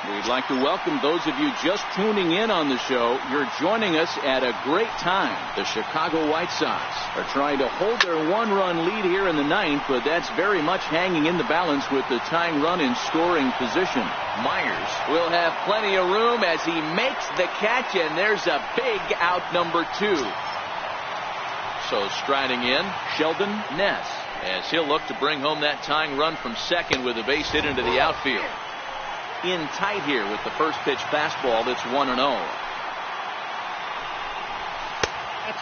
We'd like to welcome those of you just tuning in on the show. You're joining us at a great time. The Chicago White Sox are trying to hold their one-run lead here in the ninth, but that's very much hanging in the balance with the tying run in scoring position. Myers will have plenty of room as he makes the catch, and there's a big out number 2. So striding in, Sheldon Ness, as he'll look to bring home that tying run from second with a base hit into the outfield. In tight here with the first pitch fastball that's 1-0.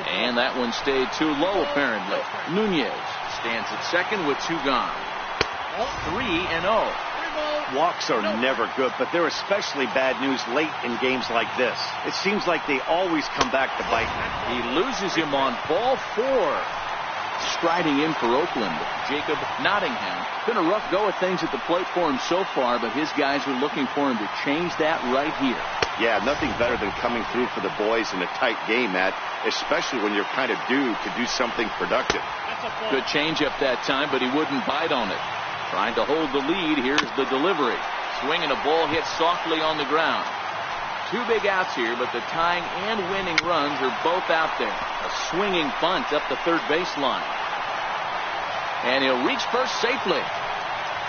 And that one stayed too low apparently. Nunez stands at second with 2 gone. 3-0. Walks are never good, but they're especially bad news late in games like this. It seems like they always come back to bite. He loses him on ball 4. Striding in for Oakland, Jacob Nottingham. Been a rough go of things at the plate for him so far, but his guys are looking for him to change that right here. Yeah, nothing better than coming through for the boys in a tight game, Matt, especially when you're kind of due to do something productive. Good changeup that time, but he wouldn't bite on it. Trying to hold the lead. Here's the delivery. Swinging a ball hit softly on the ground. 2 big outs here, but the tying and winning runs are both out there. A swinging bunt up the third baseline. And he'll reach first safely.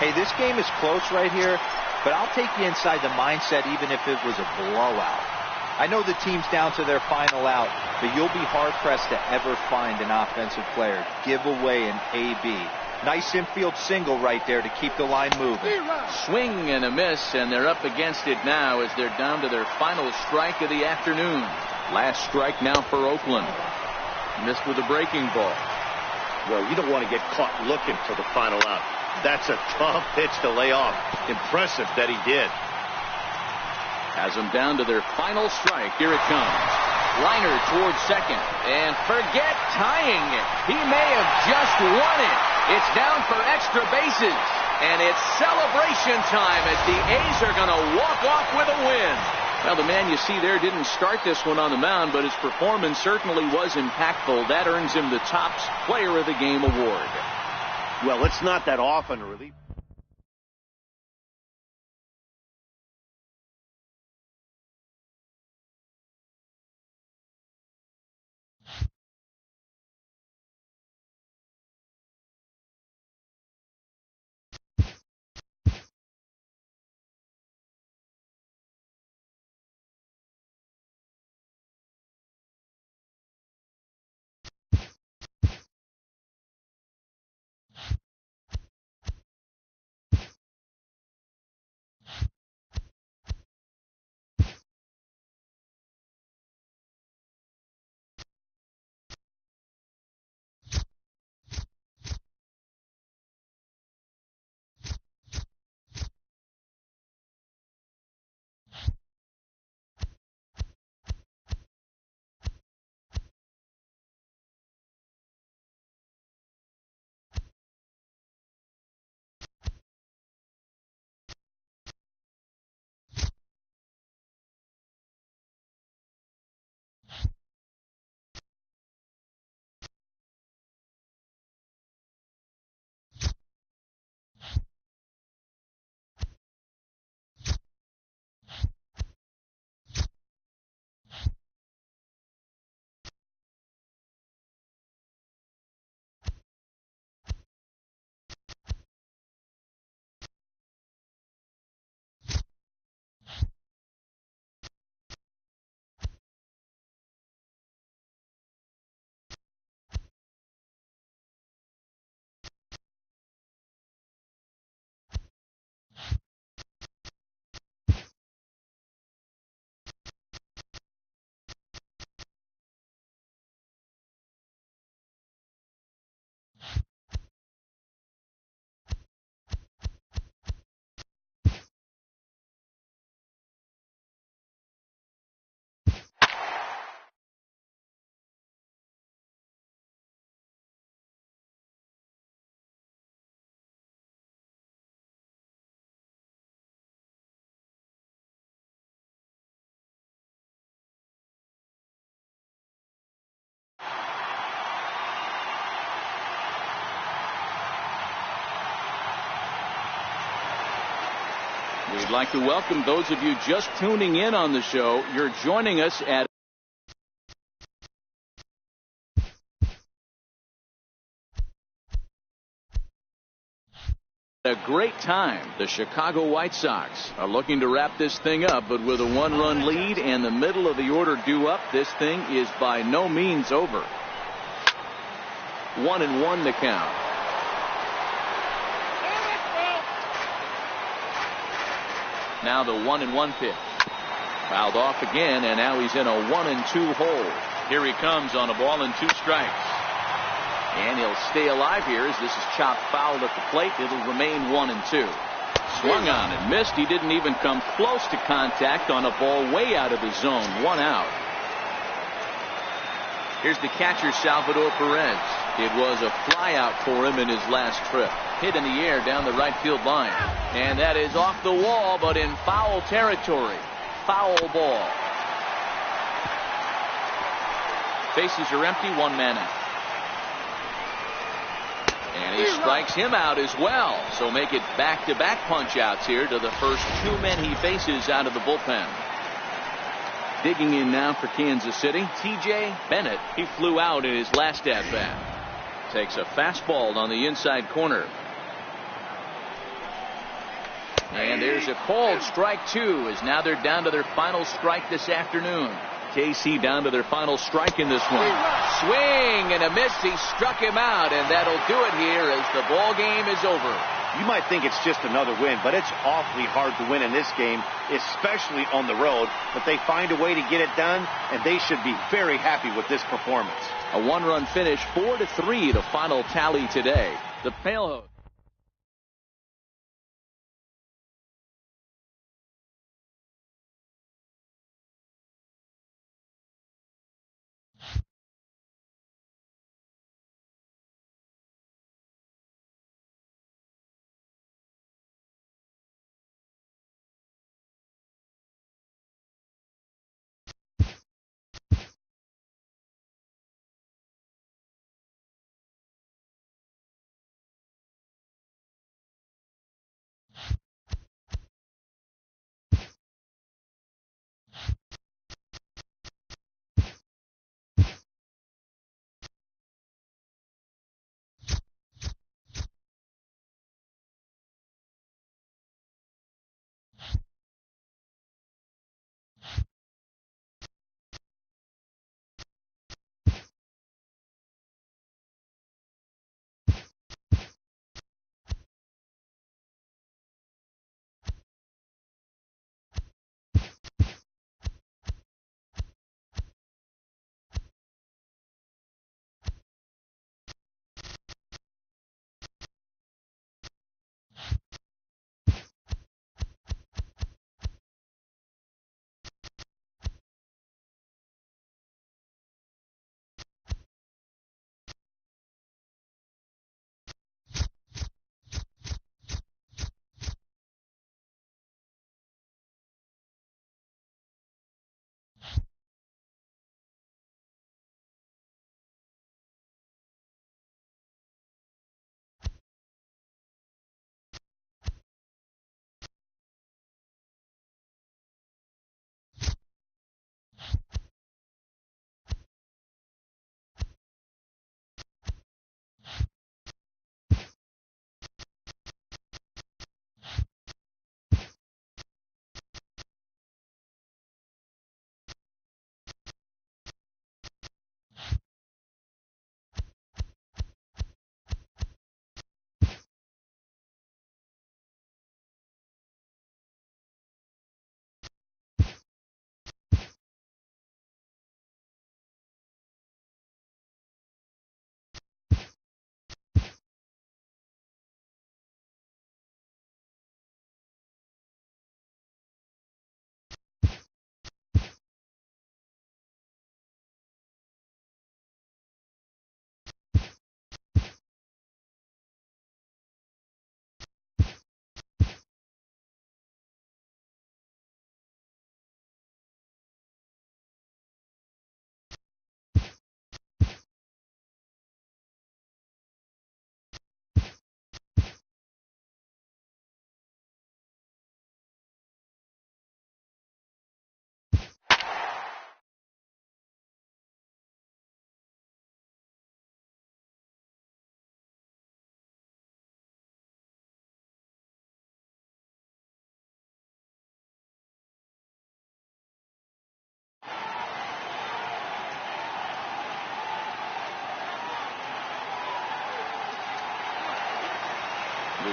Hey, this game is close right here, but I'll take you inside the mindset even if it was a blowout. I know the team's down to their final out, but you'll be hard-pressed to ever find an offensive player give away an AB. Nice infield single right there to keep the line moving. Swing and a miss, and they're up against it now as they're down to their final strike of the afternoon. Last strike now for Oakland. Missed with a breaking ball. Well, you don't want to get caught looking for the final out. That's a tough pitch to lay off. Impressive that he did. Has them down to their final strike. Here it comes. Liner towards second. And forget tying it. He may have just won it. It's down for extra bases. And it's celebration time as the A's are going to walk off with a win. Well, the man you see there didn't start this one on the mound, but his performance certainly was impactful. That earns him the Topps Player of the Game award. Well, it's not that often a relief. We'd like to welcome those of you just tuning in on the show. You're joining us at a great time. The Chicago White Sox are looking to wrap this thing up, but with a one-run lead and the middle of the order due up, this thing is by no means over. 1-1 the count. Now the 1-1 pitch. Fouled off again, and now he's in a 1-2 hole. Here he comes on a ball and 2 strikes. And he'll stay alive here as this is chopped foul at the plate. It'll remain 1-2. Swung on and missed. He didn't even come close to contact on a ball way out of the zone. 1 out. Here's the catcher, Salvador Perez. It was a fly out for him in his last trip. Hit in the air down the right field line. And that is off the wall, but in foul territory. Foul ball. Bases are empty, 1 man out. And he strikes him out as well. So make it back-to-back punch-outs here to the first 2 men he faces out of the bullpen. Digging in now for Kansas City, T.J. Bennett. He flew out in his last at-bat. Takes a fastball on the inside corner. And there's a called strike 2, as now they're down to their final strike this afternoon. KC down to their final strike in this one. Swing and a miss. He struck him out, and that'll do it here as the ball game is over. You might think it's just another win, but it's awfully hard to win in this game, especially on the road. But they find a way to get it done, and they should be very happy with this performance. A 1-run finish, 4-3, the final tally today. The Pale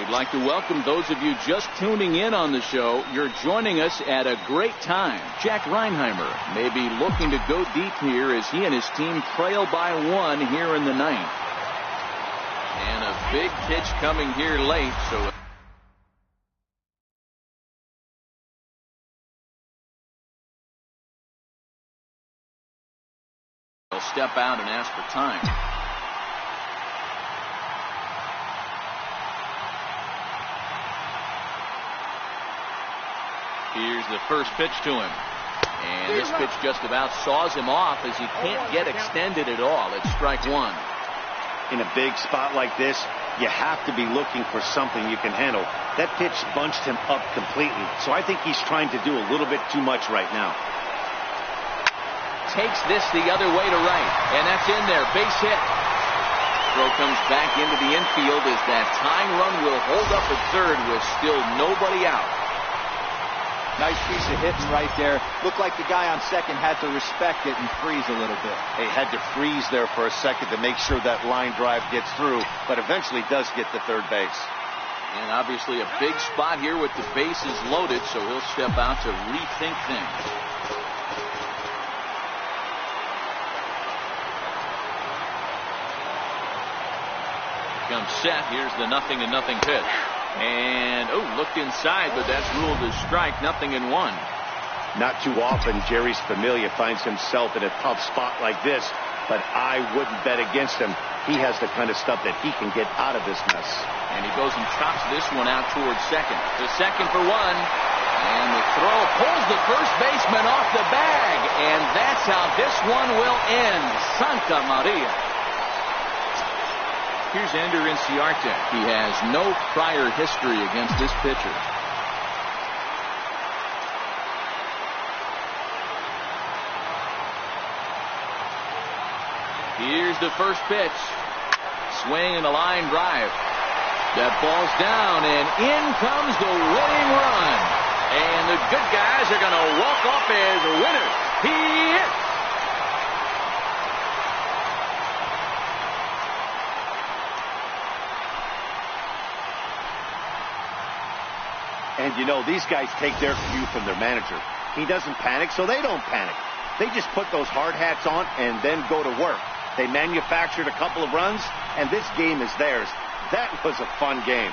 We'd like to welcome those of you just tuning in on the show. You're joining us at a great time. Jack Reinheimer may be looking to go deep here as he and his team trail by 1 here in the 9th. And a big pitch coming here late, so he'll step out and ask for time. Here's the first pitch to him. And this pitch just about saws him off as he can't get extended at all. It's strike 1. In a big spot like this, you have to be looking for something you can handle. That pitch bunched him up completely, so I think he's trying to do a little bit too much right now. Takes this the other way to right, and that's in there. Base hit. Throw comes back into the infield as that tying run will hold up at third with still nobody out. Nice piece of hitting right there. Looked like the guy on second had to respect it and freeze a little bit. He had to freeze there for a second to make sure that line drive gets through, but eventually does get to third base. And obviously a big spot here with the bases loaded, so he'll step out to rethink things. Comes set. Here's the 0-0 pitch. And, looked inside, but that's ruled as strike. 0-1. Not too often Jerry's Familia finds himself in a tough spot like this, but I wouldn't bet against him. He has the kind of stuff that he can get out of this mess. And he goes and chops this one out towards second. The second for 1. And the throw pulls the first baseman off the bag. And that's how this one will end. Santa Maria. Here's Ender Inciarte. He has no prior history against this pitcher. Here's the first pitch. Swing and a line drive. That ball's down, and in comes the winning run. And the good guys are going to walk off as winners. He is. And you know, these guys take their cue from their manager. He doesn't panic, so they don't panic. They just put those hard hats on and then go to work. They manufactured a couple of runs, and this game is theirs. That was a fun game.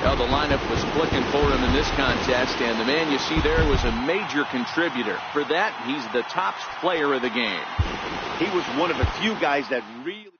Well, the lineup was clicking for him in this contest, and the man you see there was a major contributor. For that, he's the top player of the game. He was one of the few guys that really